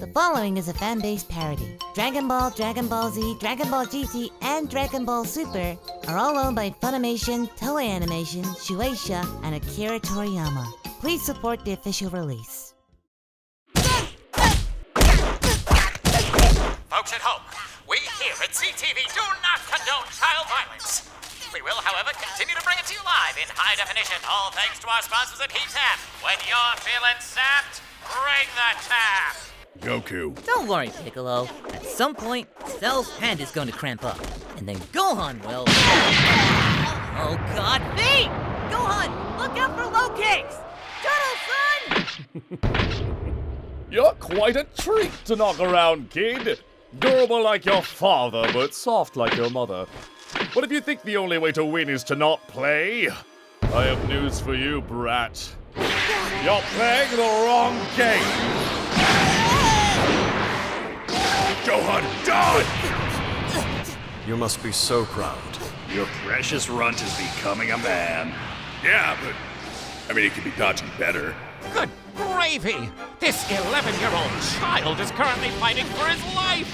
The following is a fan-based parody. Dragon Ball, Dragon Ball Z, Dragon Ball GT, and Dragon Ball Super are all owned by Funimation, Toei Animation, Shueisha, and Akira Toriyama. Please support the official release. Folks at home, we here at CTV do not condone child violence. We will, however, continue to bring it to you live in high definition, all thanks to our sponsors at Heat-Tap. When you're feeling sapped, bring the tap. Goku. Don't worry, Piccolo. At some point, Cell's hand is going to cramp up. And then Gohan will... Oh god, Vee! Gohan, look out for low kicks! Turtle, son! You're quite a treat to knock around, kid. Durable like your father, but soft like your mother. But if you think the only way to win is to not play, I have news for you, brat. You're playing the wrong game. Gohan, done! You must be so proud. Your precious runt is becoming a man. Yeah, but I mean, it could be dodging better. Good gravy! This 11-year-old child is currently fighting for his life!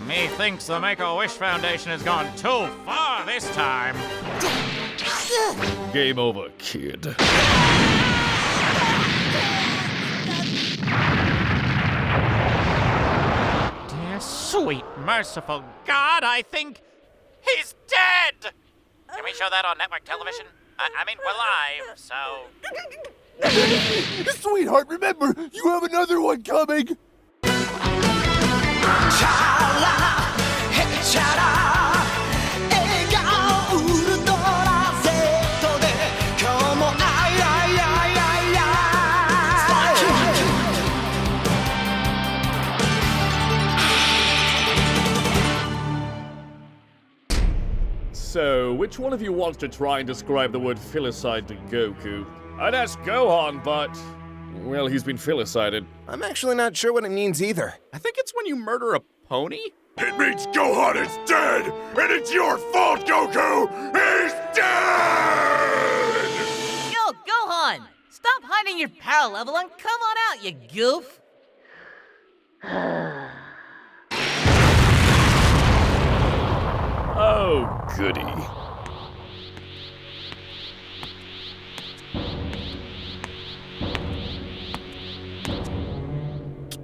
Methinks the Make-A-Wish Foundation has gone too far this time. Game over, kid. Dear sweet, merciful God, I think he's dead! Can we show that on network television? I mean, we're live, so... Sweetheart, remember, you have another one coming! So, which one of you wants to try and describe the word filicide to Goku? I'd ask Gohan, but... well, he's been filicided. I'm actually not sure what it means either. I think it's when you murder a pony? It means Gohan is dead! And it's your fault, Goku! He's dead! Yo, Gohan! Stop hiding your power level and come on out, you goof! Oh, goody.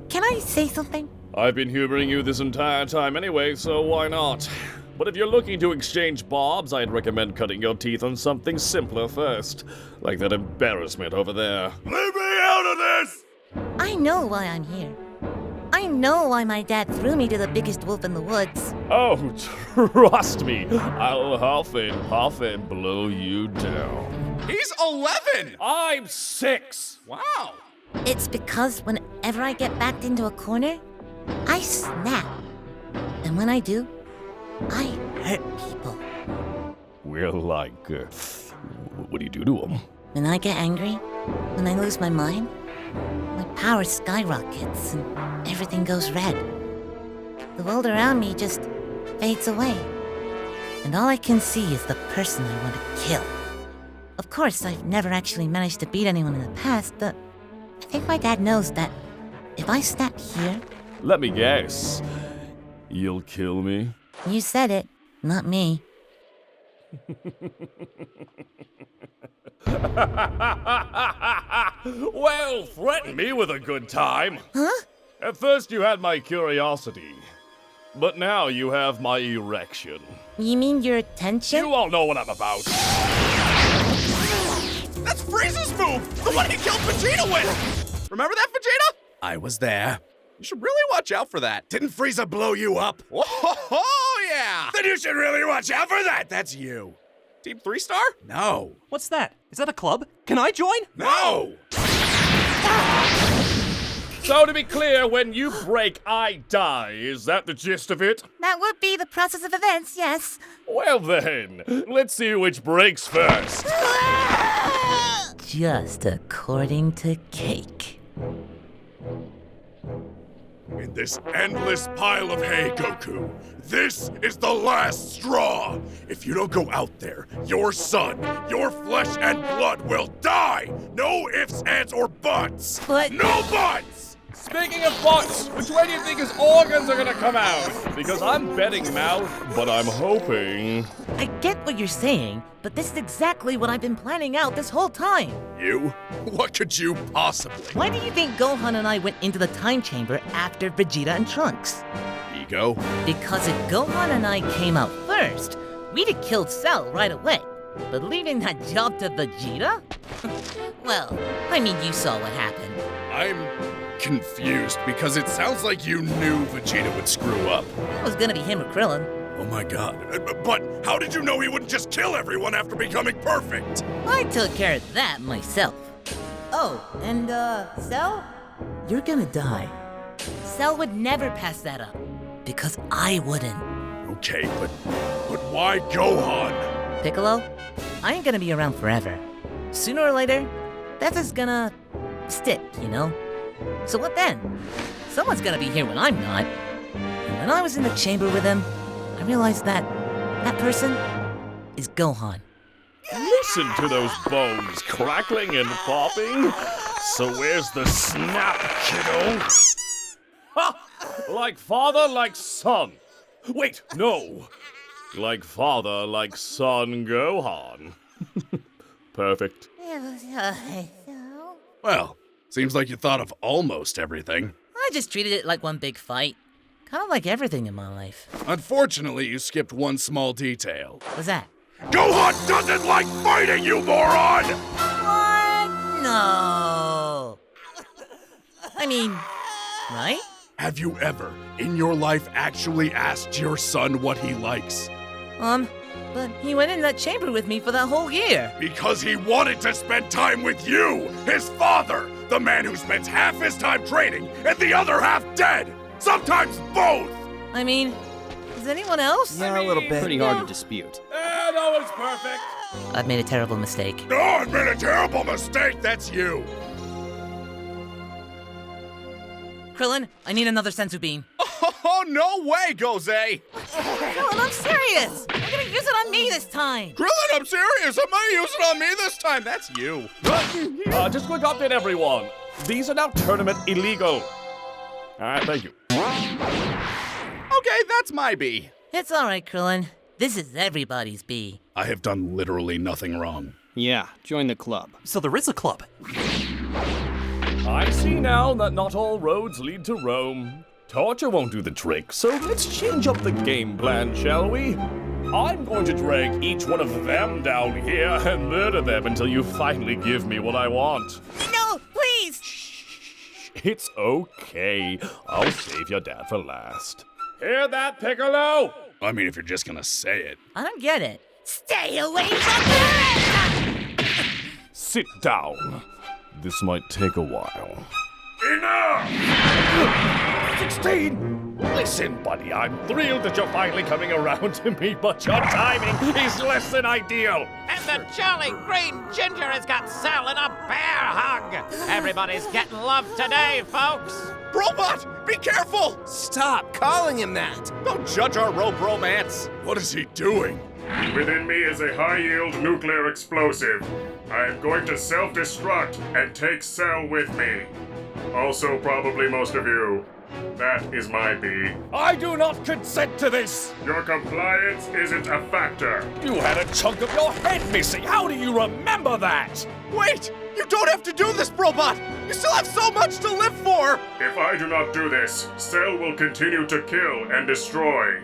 Can I say something? I've been humoring you this entire time anyway, so why not? But if you're looking to exchange bobs, I'd recommend cutting your teeth on something simpler first. Like that embarrassment over there. Leave me out of this! I know why I'm here. I know why my dad threw me to the biggest wolf in the woods. Oh, trust me, I'll huff and puff and blow you down. He's 11! I'm 6! Wow! It's because whenever I get backed into a corner, I snap. And when I do, I hurt people. Well, like, what do you do to them? When I get angry, when I lose my mind, my power skyrockets and everything goes red. The world around me just fades away. And all I can see is the person I want to kill. Of course, I've never actually managed to beat anyone in the past, but I think my dad knows that if I snap here... Let me guess. You'll kill me? You said it, not me. Well, threaten me with a good time. Huh? At first you had my curiosity, but now you have my erection. You mean your attention? You all know what I'm about. That's Frieza's move! The one he killed Vegeta with! Remember that, Vegeta? I was there. You should really watch out for that. Didn't Frieza blow you up? Oh, yeah! Then you should really watch out for that! That's you. Team 3-star? No. What's that? Is that a club? Can I join? No! So to be clear, when you break, I die. Is that the gist of it? That would be the process of events, yes. Well then, let's see which breaks first. Just according to Cake. In this endless pile of hay, Goku, this is the last straw. If you don't go out there, your son, your flesh and blood will die. No ifs, ands, or buts. But- No buts! Speaking of butts, which way do you think his organs are gonna come out? Because I'm betting mouth, but I'm hoping. I get what you're saying, but this is exactly what I've been planning out this whole time. You? What could you possibly? Why do you think Gohan and I went into the time chamber after Vegeta and Trunks? Ego? Because if Gohan and I came out first, we'd have killed Cell right away. But leaving that job to Vegeta? Well, I mean, you saw what happened. I'm confused because it sounds like you knew Vegeta would screw up. It was gonna be him or Krillin. Oh my god. But how did you know he wouldn't just kill everyone after becoming perfect? I took care of that myself. Oh, and Cell? You're gonna die. Cell would never pass that up. Because I wouldn't. Okay, but why Gohan? Piccolo, I ain't gonna be around forever. Sooner or later, that's just gonna stick, you know? So what then? Someone's gonna be here when I'm not. And when I was in the chamber with him, I realized that person is Gohan. Listen to those bones crackling and popping. So where's the snap, kiddo? Ha! Like father, like son. Wait, no. Like father, like son, Gohan. Perfect. Well, seems like you thought of almost everything. I just treated it like one big fight. Kind of like everything in my life. Unfortunately, you skipped one small detail. What's that? Gohan doesn't like fighting, you moron! What? No. I mean, right? Have you ever, in your life, actually asked your son what he likes? But he went in that chamber with me for that whole year. Because he wanted to spend time with you, his father, the man who spends half his time training and the other half dead. Sometimes both. I mean, is anyone else? Yeah, a little bit. Pretty hard to dispute. No one's perfect. I've made a terrible mistake. No, I made a terrible mistake. That's you. Krillin, I need another sensu beam. Oh, no way, Goze! Krillin, I'm serious! I'm gonna use it on me this time! Krillin, I'm serious! I'm gonna use it on me this time! That's you! Just quick update, everyone. These are now tournament illegal. Alright, thank you. Okay, that's my B. It's alright, Krillin. This is everybody's B. I have done literally nothing wrong. Yeah, join the club. So there is a club. I see now that not all roads lead to Rome. Torture won't do the trick, so let's change up the game plan, shall we? I'm going to drag each one of them down here and murder them until you finally give me what I want. No, please! It's okay. I'll save your dad for last. Hear that, Piccolo? I mean, if you're just gonna say it. I don't get it. Stay away from me! Sit down. This might take a while. Enough! 16! Listen, buddy, I'm thrilled that you're finally coming around to me, but your timing is less than ideal. And the jolly green ginger has got Cell in a bear hug. Everybody's getting love today, folks. Robot, be careful! Stop calling him that! Don't judge our rope romance. What is he doing? Within me is a high-yield nuclear explosive. I am going to self-destruct and take Cell with me. Also, probably most of you. That is my B. I do not consent to this! Your compliance isn't a factor. You had a chunk of your head missing. How do you remember that? Wait! You don't have to do this, Robot! You still have so much to live for! If I do not do this, Cell will continue to kill and destroy.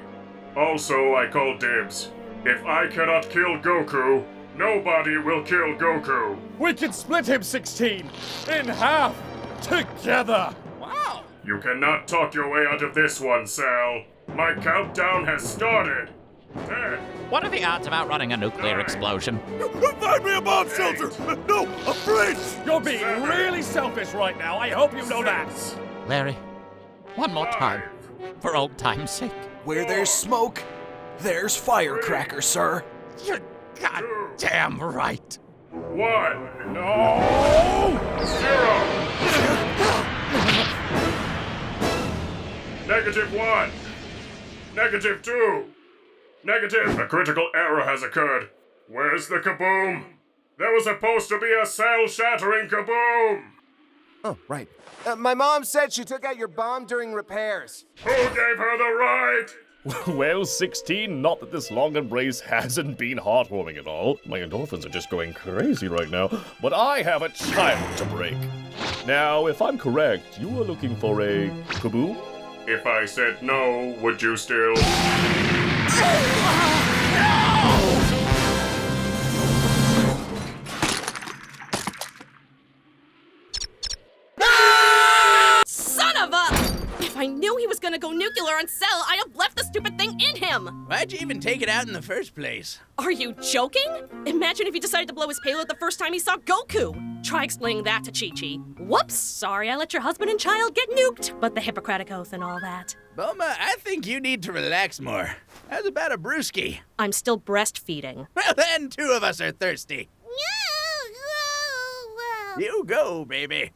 Also, I call dibs. If I cannot kill Goku, nobody will kill Goku. We can split him, 16, in half, together. Wow! You cannot talk your way out of this one, Cell. My countdown has started. 10. What are the odds of outrunning a nuclear explosion? Find me a bomb shelter! No, a bridge! You're being really selfish right now. I hope you know that. Larry, one more time, for old time's sake. Where there's smoke, there's firecracker, sir. You're goddamn right. 1. No! 0. -1. -2. Negative. A critical error has occurred. Where's the kaboom? There was supposed to be a cell-shattering kaboom. Oh, right. My mom said she took out your bomb during repairs. Who gave her the right? Well, 16, not that this long embrace hasn't been heartwarming at all. My endorphins are just going crazy right now. But I have a child to break. Now, if I'm correct, you were looking for a kaboom? If I said no, would you still? Son of a! If I knew he was gonna go nuclear on Cell, I'd have left the stupid thing in him! Why'd you even take it out in the first place? Are you joking? Imagine if he decided to blow his payload the first time he saw Goku! Try explaining that to Chi-Chi. Whoops! Sorry I let your husband and child get nuked, but the Hippocratic Oath and all that. Bulma, I think you need to relax more. How's about a brewski? I'm still breastfeeding. Well, then 2 of us are thirsty. You go, baby.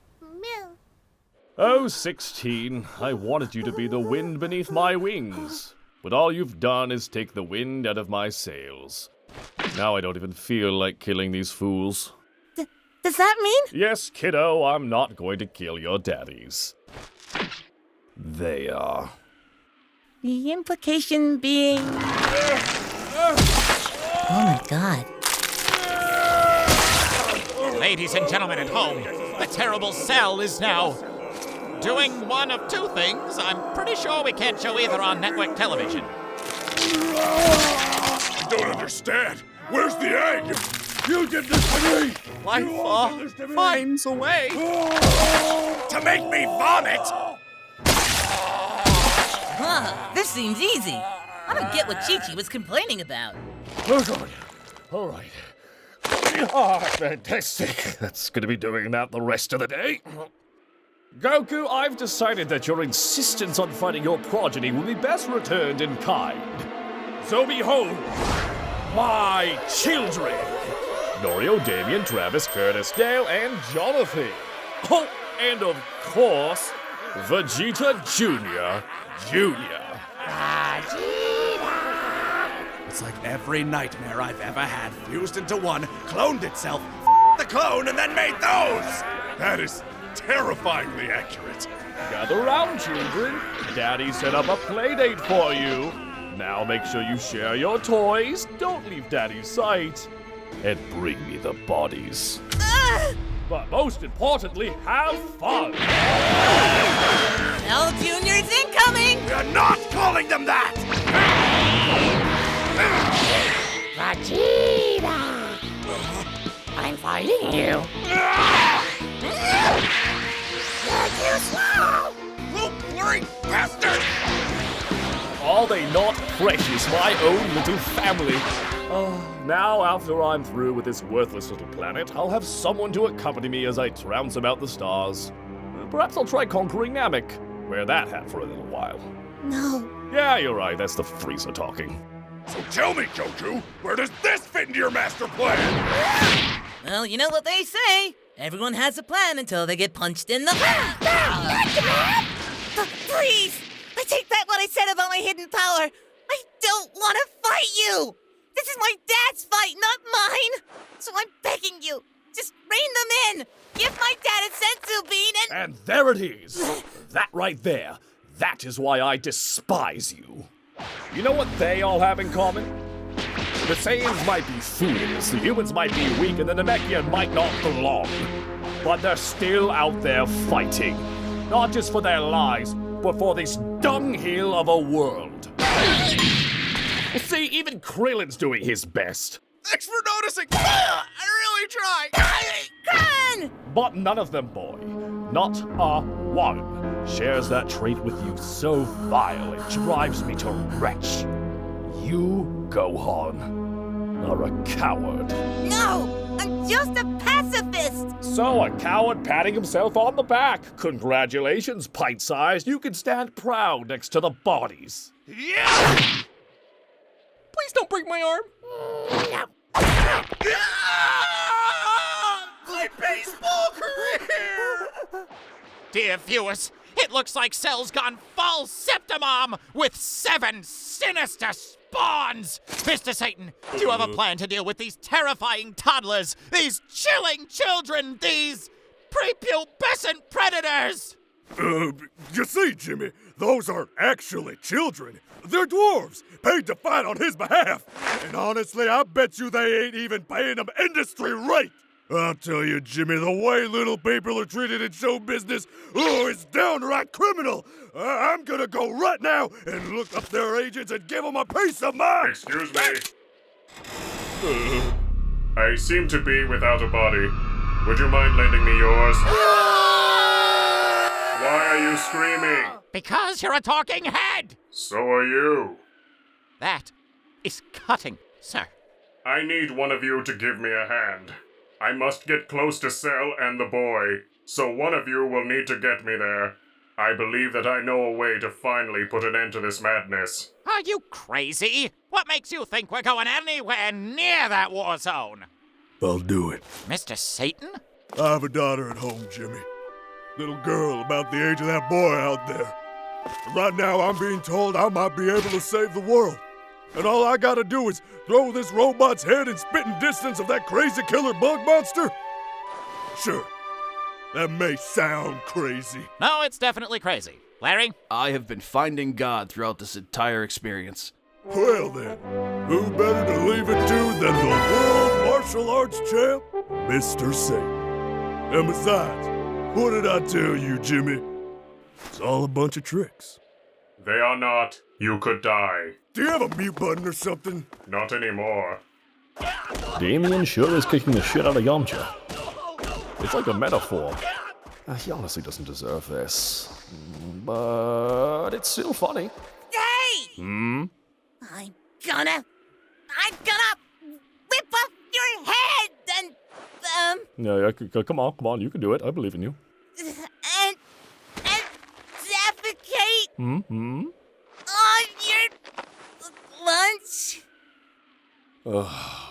Oh, 16, I wanted you to be the wind beneath my wings. But all you've done is take the wind out of my sails. Now I don't even feel like killing these fools. Does that mean? Yes, kiddo, I'm not going to kill your daddies. They are. The implication being... Oh my god. Ladies and gentlemen at home, the terrible Cell is now doing one of 2 things. I'm pretty sure we can't show either on network television. I don't understand. Where's the egg? You did this to me! Life finds a way. To make me vomit! Huh, this seems easy. I don't get what Chi-Chi was complaining about. Oh, God. All right. Ah, fantastic. That's going to be doing that the rest of the day. Goku, I've decided that your insistence on fighting your progeny will be best returned in kind. So behold, my children! Norio, Damien, Travis, Curtis, Dale, and Jonathan. Oh, and of course, Vegeta Jr. It's like every nightmare I've ever had fused into one, cloned itself, the clone, and then made those! That is terrifyingly accurate. Gather round, children. Daddy set up a playdate for you. Now make sure you share your toys, don't leave Daddy's sight, and bring me the bodies. But most importantly, have fun! Cell Junior's incoming! We're not calling them that! Vegeta! I'm fighting you. You're too slow! You blurry bastard! Are they not precious, my own little family? Now, after I'm through with this worthless little planet, I'll have someone to accompany me as I trounce about the stars. Perhaps I'll try conquering Namek. Wear that hat for a little while. No. Yeah, you're right, that's the Frieza talking. So tell me, Goku, where does this fit into your master plan? Well, you know what they say. Everyone has a plan until they get punched in the... Please! I take back what I said about my hidden power. I don't want to fight you! This is my dad's fight, not mine! So I'm begging you, just rein them in! Give my dad a senzu bean And there it is! That right there, that is why I despise you. You know what they all have in common? The Saiyans might be fools, the humans might be weak, and the Namekian might not belong. But they're still out there fighting. Not just for their lives, but for this dunghill of a world. See, even Krillin's doing his best. Thanks for noticing! I really tried! But none of them, boy, not a one, shares that trait with you so vile it drives me to retch. You, Gohan, are a coward. No! I'm just a pacifist! So, a coward patting himself on the back. Congratulations, pint-sized. You can stand proud next to the bodies. Yeah! Please don't break my arm. My baseball career! Dear viewers, it looks like Cell's gone full Septimom with 7 sinister spawns! Mr. Satan, do you have a plan to deal with these terrifying toddlers, these chilling children, these prepubescent predators! You see, Jimmy, those aren't actually children. They're dwarves, paid to fight on his behalf. And honestly, I bet you they ain't even paying them industry rate. I'll tell you, Jimmy, the way little people are treated in show business, it's downright criminal. I'm gonna go right now and look up their agents and give them a piece of mind. Excuse me. I seem to be without a body. Would you mind lending me yours? Why are you screaming? Because you're a talking head! So are you. That is cutting, sir. I need one of you to give me a hand. I must get close to Cell and the boy, so one of you will need to get me there. I believe that I know a way to finally put an end to this madness. Are you crazy? What makes you think we're going anywhere near that war zone? I'll do it. Mr. Satan? I have a daughter at home, Jimmy. Little girl about the age of that boy out there. And right now I'm being told I might be able to save the world. And all I gotta do is throw this robot's head in spitting distance of that crazy killer bug monster? Sure, that may sound crazy. No, it's definitely crazy. Larry? I have been finding God throughout this entire experience. Well then, who better to leave it to than the world martial arts champ, Mr. Satan. And besides, what did I tell you, Jimmy? It's all a bunch of tricks. They are not. You could die. Do you have a mute button or something? Not anymore. Damien sure is kicking the shit out of Yamcha. It's like a metaphor. He honestly doesn't deserve this. But it's still funny. Hey! I'm gonna rip off your head and, Yeah, come on, you can do it. I believe in you. and defecate Mm-hmm. on your lunch.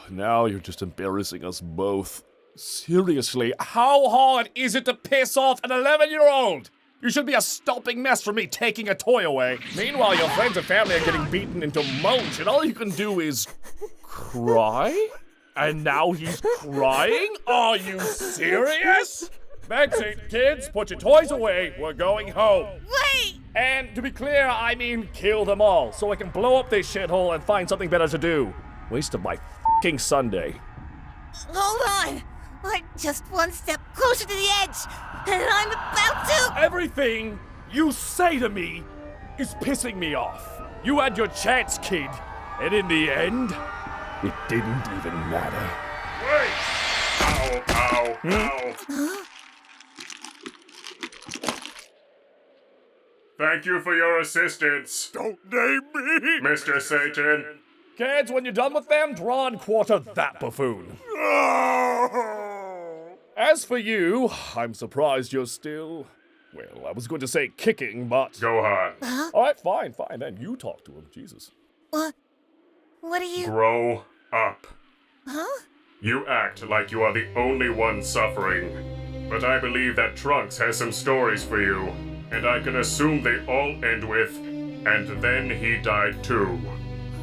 Now you're just embarrassing us both. Seriously, how hard is it to piss off an 11-year-old? You should be a stomping mess for me taking a toy away. Meanwhile, your friends and family are getting beaten into mulch, and all you can do is cry? And now he's crying? Are you serious? Betsy, kids, put your toys away. We're going home. Wait! And to be clear, I mean kill them all, so I can blow up this shithole and find something better to do. Waste of my f***ing Sunday. Hold on! I'm just one step closer to the edge, and I'm about to... Everything you say to me is pissing me off. You had your chance, kid, and in the end, it didn't even matter. Wait! Ow, ow, ow. Thank you for your assistance. Don't name me! Mr. Satan. Kids, when you're done with them, draw and quarter that buffoon. As for you, I'm surprised you're still... Well, I was going to say kicking, but... Gohan. Alright, fine, then you talk to him, Jesus. What are you... Grow up. Huh? You act like you are the only one suffering. But I believe that Trunks has some stories for you. And I can assume they all end with, and then he died too.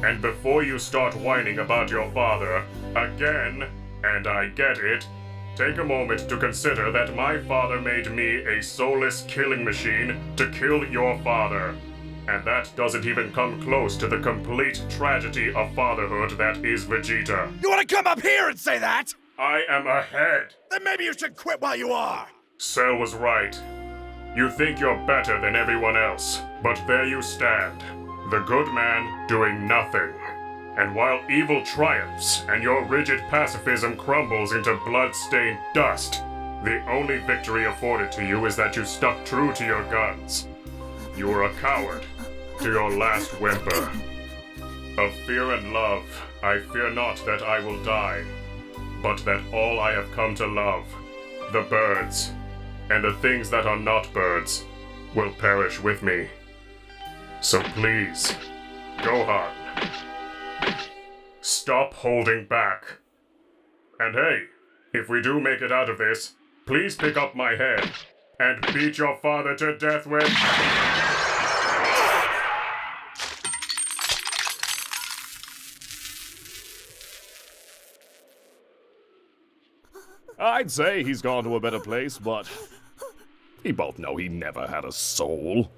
And before you start whining about your father, again, and I get it, take a moment to consider that my father made me a soulless killing machine to kill your father. And that doesn't even come close to the complete tragedy of fatherhood that is Vegeta. You want to come up here and say that? I am ahead. Then maybe you should quit while you are. Cell was right. You think you're better than everyone else, but there you stand. The good man doing nothing. And while evil triumphs and your rigid pacifism crumbles into blood-stained dust, the only victory afforded to you is that you stuck true to your guns. You were a coward to your last whimper. Of fear and love, I fear not that I will die, but that all I have come to love, the birds, and the things that are not birds, will perish with me. So please, Gohan, stop holding back. And hey, if we do make it out of this, please pick up my head and beat your father to death with... I'd say he's gone to a better place, but we both know he never had a soul.